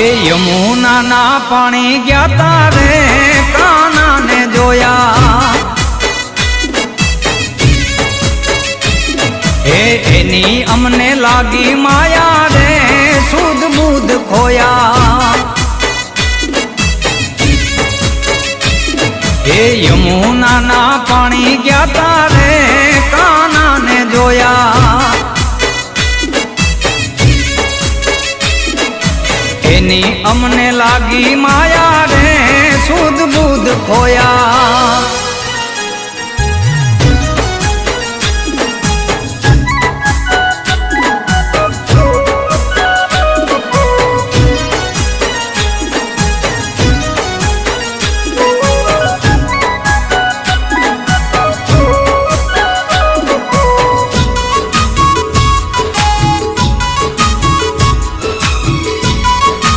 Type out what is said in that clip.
એ યમુના ના પાણી ગયા તારે કાના ને જોયા એની અમને લાગી માયા રે સુધ બુધ ખોયા એ યમુના ના પાણી ગયા તારે કાના ને જોયા એની અમને લાગી માયા રે સુધ બુધ ખોયા